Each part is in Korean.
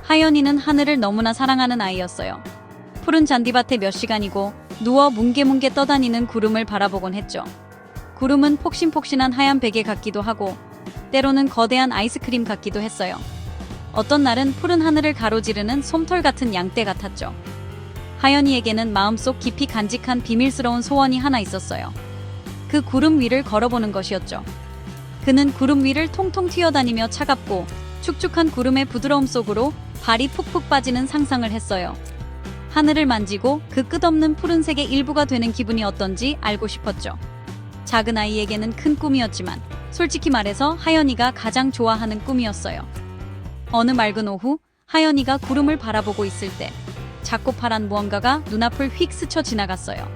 하연이는 하늘을 너무나 사랑하는 아이였어요. 푸른 잔디밭에 몇 시간이고 누워 뭉게뭉게 떠다니는 구름을 바라보곤 했죠. 구름은 폭신폭신한 하얀 베개 같기도 하고 때로는 거대한 아이스크림 같기도 했어요. 어떤 날은 푸른 하늘을 가로지르는 솜털 같은 양떼 같았죠. 하연이에게는 마음속 깊이 간직한 비밀스러운 소원이 하나 있었어요. 그 구름 위를 걸어보는 것이었죠. 그는 구름 위를 통통 튀어다니며 차갑고 축축한 구름의 부드러움 속으로 발이 푹푹 빠지는 상상을 했어요. 하늘을 만지고 그 끝없는 푸른색의 일부가 되는 기분이 어떤지 알고 싶었죠. 작은 아이에게는 큰 꿈이었지만 솔직히 말해서 하연이가 가장 좋아하는 꿈이었어요. 어느 맑은 오후, 하연이가 구름을 바라보고 있을 때 작고 파란 무언가가 눈앞을 휙 스쳐 지나갔어요.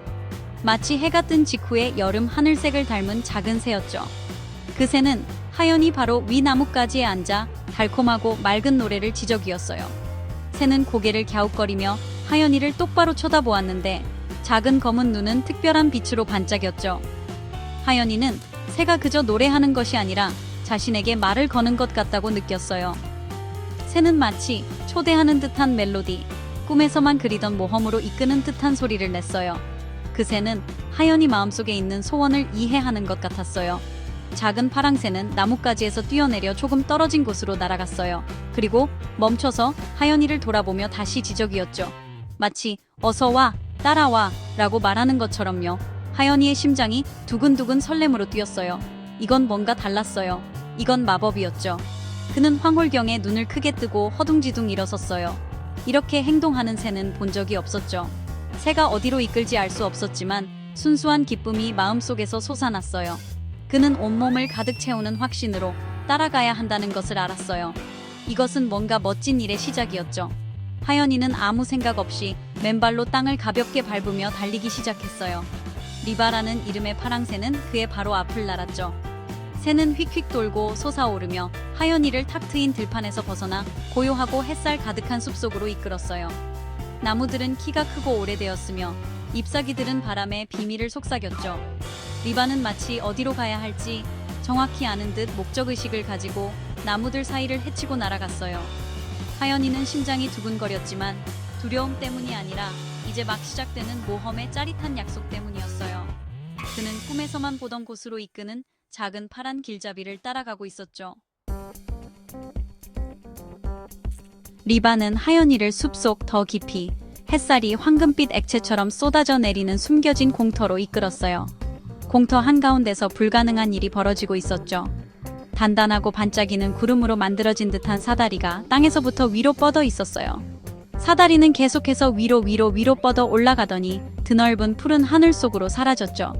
마치 해가 뜬 직후의 여름 하늘색을 닮은 작은 새였죠. 그 새는 하연이 바로 위 나뭇가지에 앉아 달콤하고 맑은 노래를 지저귀었어요. 새는 고개를 갸웃거리며 하연이를 똑바로 쳐다보았는데 작은 검은 눈은 특별한 빛으로 반짝였죠. 하연이는 새가 그저 노래하는 것이 아니라 자신에게 말을 거는 것 같다고 느꼈어요. 새는 마치 초대하는 듯한 멜로디, 꿈에서만 그리던 모험으로 이끄는 듯한 소리를 냈어요. 그 새는 하연이 마음속에 있는 소원을 이해하는 것 같았어요. 작은 파랑새는 나뭇가지에서 뛰어내려 조금 떨어진 곳으로 날아갔어요. 그리고 멈춰서 하연이를 돌아보며 다시 지저귀었죠. 마치 어서 와, 따라와 라고 말하는 것처럼요. 하연이의 심장이 두근두근 설렘으로 뛰었어요. 이건 뭔가 달랐어요. 이건 마법이었죠. 그는 황홀경에 눈을 크게 뜨고 허둥지둥 일어섰어요. 이렇게 행동하는 새는 본 적이 없었죠. 새가 어디로 이끌지 알 수 없었지만 순수한 기쁨이 마음속에서 솟아났어요. 그는 온몸을 가득 채우는 확신으로 따라가야 한다는 것을 알았어요. 이것은 뭔가 멋진 일의 시작이었죠. 하연이는 아무 생각 없이 맨발로 땅을 가볍게 밟으며 달리기 시작했어요. 리바라는 이름의 파랑새는 그의 바로 앞을 날았죠. 새는 휙휙 돌고 솟아오르며 하연이를 탁 트인 들판에서 벗어나 고요하고 햇살 가득한 숲속으로 이끌었어요. 나무들은 키가 크고 오래되었으며 잎사귀들은 바람에 비밀을 속삭였죠. 리바는 마치 어디로 가야 할지 정확히 아는 듯 목적의식을 가지고 나무들 사이를 헤치고 날아갔어요. 하연이는 심장이 두근거렸지만 두려움 때문이 아니라 이제 막 시작되는 모험의 짜릿한 약속 때문이었어요. 그는 꿈에서만 보던 곳으로 이끄는 작은 파란 길잡이를 따라가고 있었죠. 리바는 하연이를 숲속 더 깊이 햇살이 황금빛 액체처럼 쏟아져 내리는 숨겨진 공터로 이끌었어요. 공터 한가운데서 불가능한 일이 벌어지고 있었죠. 단단하고 반짝이는 구름으로 만들어진 듯한 사다리가 땅에서부터 위로 뻗어 있었어요. 사다리는 계속해서 위로 뻗어 올라가더니 드넓은 푸른 하늘 속으로 사라졌죠.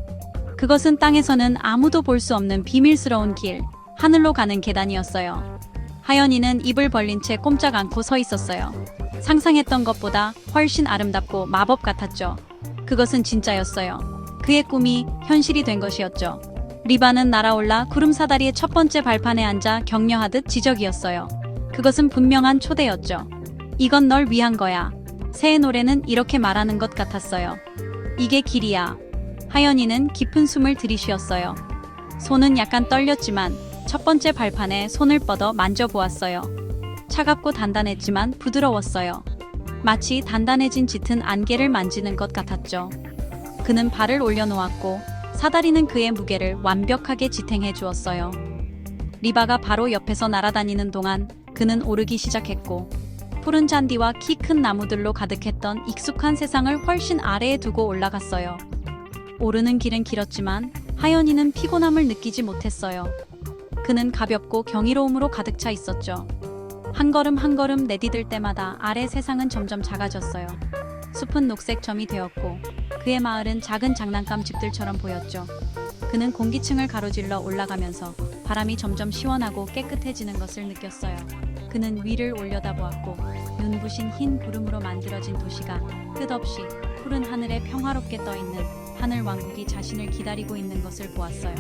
그것은 땅에서는 아무도 볼 수 없는 비밀스러운 길, 하늘로 가는 계단이었어요. 하연이는 입을 벌린 채 꼼짝 않고 서 있었어요. 상상했던 것보다 훨씬 아름답고 마법 같았죠. 그것은 진짜였어요. 그의 꿈이 현실이 된 것이었죠. 리바는 날아올라 구름 사다리의 첫 번째 발판에 앉아 격려하듯 지저귀었어요. 그것은 분명한 초대였죠. 이건 널 위한 거야. 새의 노래는 이렇게 말하는 것 같았어요. 이게 길이야. 하연이는 깊은 숨을 들이쉬었어요. 손은 약간 떨렸지만 첫 번째 발판에 손을 뻗어 만져보았어요. 차갑고 단단했지만 부드러웠어요. 마치 단단해진 짙은 안개를 만지는 것 같았죠. 그는 발을 올려놓았고 사다리는 그의 무게를 완벽하게 지탱해 주었어요. 리바가 바로 옆에서 날아다니는 동안 그는 오르기 시작했고 푸른 잔디와 키 큰 나무들로 가득했던 익숙한 세상을 훨씬 아래에 두고 올라갔어요. 오르는 길은 길었지만 하연이는 피곤함을 느끼지 못했어요. 그는 가볍고 경이로움으로 가득 차 있었죠. 한 걸음 한 걸음 내디딜 때마다 아래 세상은 점점 작아졌어요. 숲은 녹색 점이 되었고 그의 마을은 작은 장난감 집들처럼 보였죠. 그는 공기층을 가로질러 올라가면서 바람이 점점 시원하고 깨끗해지는 것을 느꼈어요. 그는 위를 올려다보았고 눈부신 흰 구름으로 만들어진 도시가 끝없이 푸른 하늘에 평화롭게 떠있는 하늘 왕국이 자신을 기다리고 있는 것을 보았어요.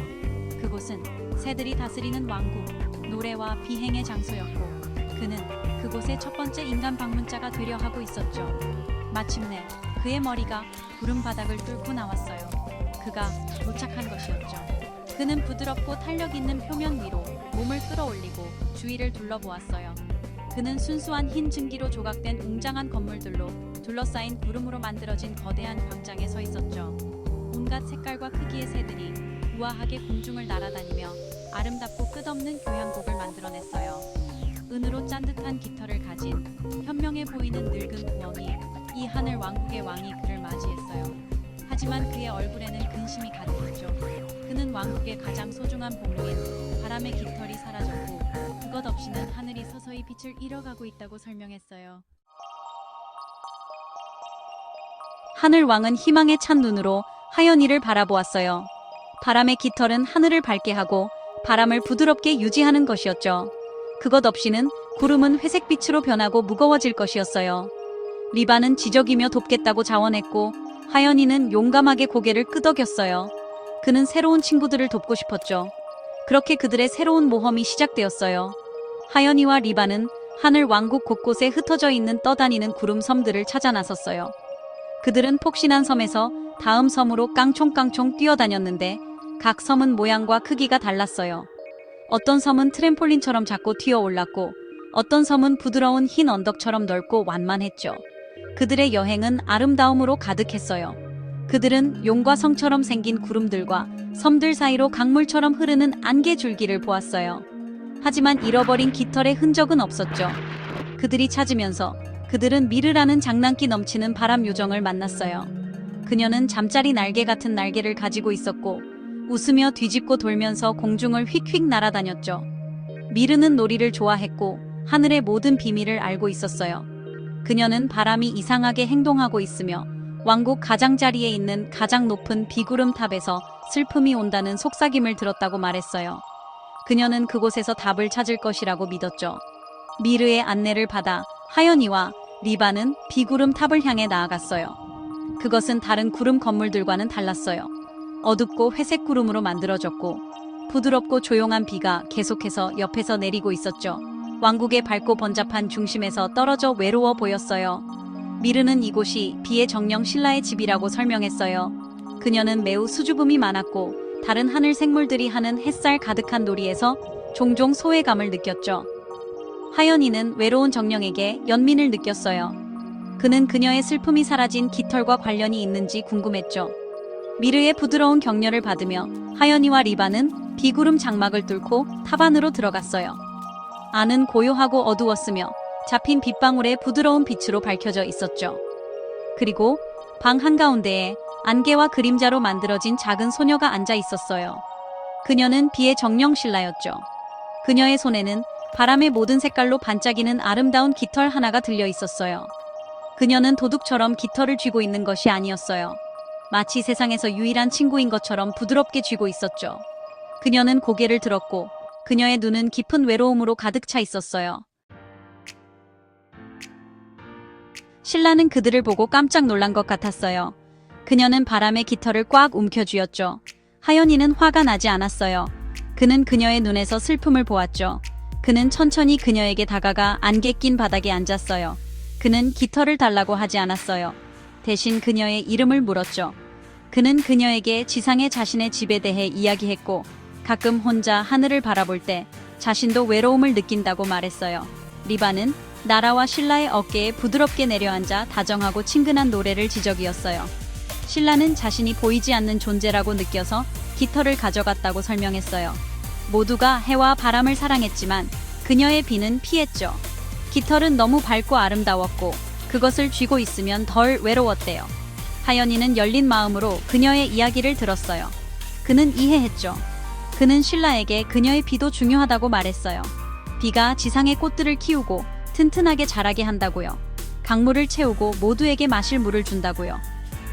그곳은 새들이 다스리는 왕국, 노래와 비행의 장소였고 그는 그곳의 첫 번째 인간 방문자가 되려 하고 있었죠. 마침내 그의 머리가 구름 바닥을 뚫고 나왔어요. 그가 도착한 것이었죠. 그는 부드럽고 탄력 있는 표면 위로 몸을 끌어올리고 주위를 둘러보았어요. 그는 순수한 흰 증기로 조각된 웅장한 건물들로 둘러싸인 구름으로 만들어진 거대한 광장에 서 있었죠. 온갖 색깔과 크기의 새들이 우아하게 공중을 날아다니며 아름답고 끝없는 교향곡을 만들어냈어요. 은으로 짠 듯한 깃털을 가진 현명해 보이는 늙은 부엉이, 이 하늘 왕국의 왕이 그를 맞이했어요. 하지만 그의 얼굴에는 근심이 가득했죠. 그는 왕국의 가장 소중한 보물인 바람의 깃털이 사라졌고 그것 없이는 하늘이 서서히 빛을 잃어가고 있다고 설명했어요. 하늘 왕은 희망에 찬 눈으로 하연이를 바라보았어요. 바람의 깃털은 하늘을 밝게 하고 바람을 부드럽게 유지하는 것이었죠. 그것 없이는 구름은 회색빛으로 변하고 무거워질 것이었어요. 리바는 지적이며 돕겠다고 자원했고 하연이는 용감하게 고개를 끄덕였어요. 그는 새로운 친구들을 돕고 싶었죠. 그렇게 그들의 새로운 모험이 시작되었어요. 하연이와 리바는 하늘 왕국 곳곳에 흩어져 있는 떠다니는 구름 섬들을 찾아 나섰어요. 그들은 폭신한 섬에서 다음 섬으로 깡총깡총 뛰어다녔는데 각 섬은 모양과 크기가 달랐어요. 어떤 섬은 트램폴린처럼 작고 튀어올랐고 어떤 섬은 부드러운 흰 언덕처럼 넓고 완만했죠. 그들의 여행은 아름다움으로 가득했어요. 그들은 용과 성처럼 생긴 구름들과 섬들 사이로 강물처럼 흐르는 안개 줄기를 보았어요. 하지만 잃어버린 깃털의 흔적은 없었죠. 그들이 찾으면서 그들은 미르라는 장난기 넘치는 바람 요정을 만났어요. 그녀는 잠자리 날개 같은 날개를 가지고 있었고 웃으며 뒤집고 돌면서 공중을 휙휙 날아다녔죠. 미르는 놀이를 좋아했고 하늘의 모든 비밀을 알고 있었어요. 그녀는 바람이 이상하게 행동하고 있으며 왕국 가장자리에 있는 가장 높은 비구름탑에서 슬픔이 온다는 속삭임을 들었다고 말했어요. 그녀는 그곳에서 답을 찾을 것이라고 믿었죠. 미르의 안내를 받아 하연이와 리바는 비구름탑을 향해 나아갔어요. 그것은 다른 구름 건물들과는 달랐어요. 어둡고 회색 구름으로 만들어졌고 부드럽고 조용한 비가 계속해서 옆에서 내리고 있었죠. 왕국의 밝고 번잡한 중심에서 떨어져 외로워 보였어요. 미르는 이곳이 비의 정령 신라의 집이라고 설명했어요. 그녀는 매우 수줍음이 많았고 다른 하늘 생물들이 하는 햇살 가득한 놀이에서 종종 소외감을 느꼈죠. 하연이는 외로운 정령에게 연민을 느꼈어요. 그는 그녀의 슬픔이 사라진 깃털과 관련이 있는지 궁금했죠. 미르의 부드러운 격려를 받으며 하연이와 리바는 비구름 장막을 뚫고 탑 안으로 들어갔어요. 안은 고요하고 어두웠으며 잡힌 빗방울의 부드러운 빛으로 밝혀져 있었죠. 그리고 방 한가운데에 안개와 그림자로 만들어진 작은 소녀가 앉아 있었어요. 그녀는 비의 정령신라였죠. 그녀의 손에는 바람의 모든 색깔로 반짝이는 아름다운 깃털 하나가 들려 있었어요. 그녀는 도둑처럼 깃털을 쥐고 있는 것이 아니었어요. 마치 세상에서 유일한 친구인 것처럼 부드럽게 쥐고 있었죠. 그녀는 고개를 들었고 그녀의 눈은 깊은 외로움으로 가득 차 있었어요. 신라는 그들을 보고 깜짝 놀란 것 같았어요. 그녀는 바람의 깃털을 꽉 움켜쥐었죠. 하연이는 화가 나지 않았어요. 그는 그녀의 눈에서 슬픔을 보았죠. 그는 천천히 그녀에게 다가가 안개 낀 바닥에 앉았어요. 그는 깃털을 달라고 하지 않았어요. 대신 그녀의 이름을 물었죠. 그는 그녀에게 지상의 자신의 집에 대해 이야기했고 가끔 혼자 하늘을 바라볼 때 자신도 외로움을 느낀다고 말했어요. 리바는 나라와 신라의 어깨에 부드럽게 내려앉아 다정하고 친근한 노래를 지적이었어요. 신라는 자신이 보이지 않는 존재라고 느껴서 깃털을 가져갔다고 설명했어요. 모두가 해와 바람을 사랑했지만 그녀의 비는 피했죠. 깃털은 너무 밝고 아름다웠고 그것을 쥐고 있으면 덜 외로웠대요. 하연이는 열린 마음으로 그녀의 이야기를 들었어요. 그는 이해했죠. 그는 신라에게 그녀의 비도 중요하다고 말했어요. 비가 지상의 꽃들을 키우고 튼튼하게 자라게 한다고요. 강물을 채우고 모두에게 마실 물을 준다고요.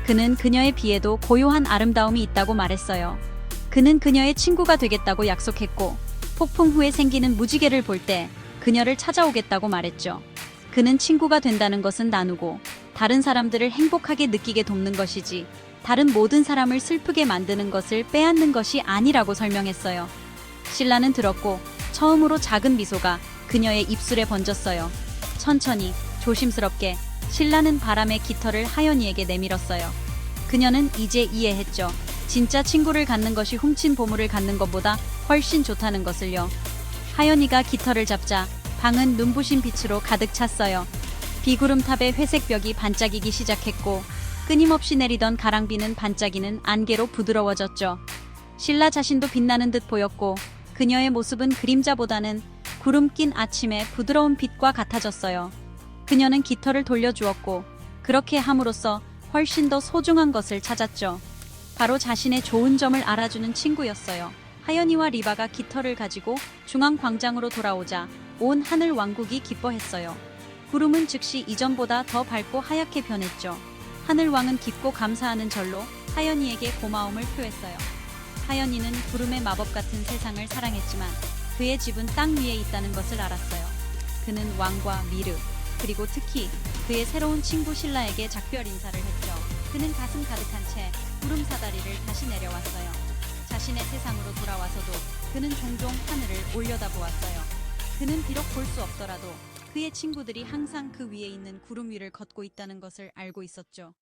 그는 그녀의 비에도 고요한 아름다움이 있다고 말했어요. 그는 그녀의 친구가 되겠다고 약속했고 폭풍 후에 생기는 무지개를 볼 때 그녀를 찾아오겠다고 말했죠. 그는 친구가 된다는 것은 나누고 다른 사람들을 행복하게 느끼게 돕는 것이지 다른 모든 사람을 슬프게 만드는 것을 빼앗는 것이 아니라고 설명했어요. 신라는 들었고 처음으로 작은 미소가 그녀의 입술에 번졌어요. 천천히 조심스럽게 신라는 바람의 깃털을 하연이에게 내밀었어요. 그녀는 이제 이해했죠. 진짜 친구를 갖는 것이 훔친 보물을 갖는 것보다 훨씬 좋다는 것을요. 하연이가 깃털을 잡자 방은 눈부신 빛으로 가득 찼어요. 비구름탑의 회색 벽이 반짝이기 시작했고 끊임없이 내리던 가랑비는 반짝이는 안개로 부드러워졌죠. 신라 자신도 빛나는 듯 보였고 그녀의 모습은 그림자보다는 구름 낀 아침의 부드러운 빛과 같아졌어요. 그녀는 깃털을 돌려주었고 그렇게 함으로써 훨씬 더 소중한 것을 찾았죠. 바로 자신의 좋은 점을 알아주는 친구였어요. 하연이와 리바가 깃털을 가지고 중앙광장으로 돌아오자 온 하늘 왕국이 기뻐했어요. 구름은 즉시 이전보다 더 밝고 하얗게 변했죠. 하늘왕은 깊고 감사하는 절로 하연이에게 고마움을 표했어요. 하연이는 구름의 마법 같은 세상을 사랑했지만 그의 집은 땅 위에 있다는 것을 알았어요. 그는 왕과 미르, 그리고 특히 그의 새로운 친구 신라에게 작별 인사를 했죠. 그는 가슴 가득한 채 구름 사다리를 다시 내려왔어요. 자신의 세상으로 돌아와서도 그는 종종 하늘을 올려다보았어요. 그는 비록 볼 수 없더라도 그의 친구들이 항상 그 위에 있는 구름 위를 걷고 있다는 것을 알고 있었죠.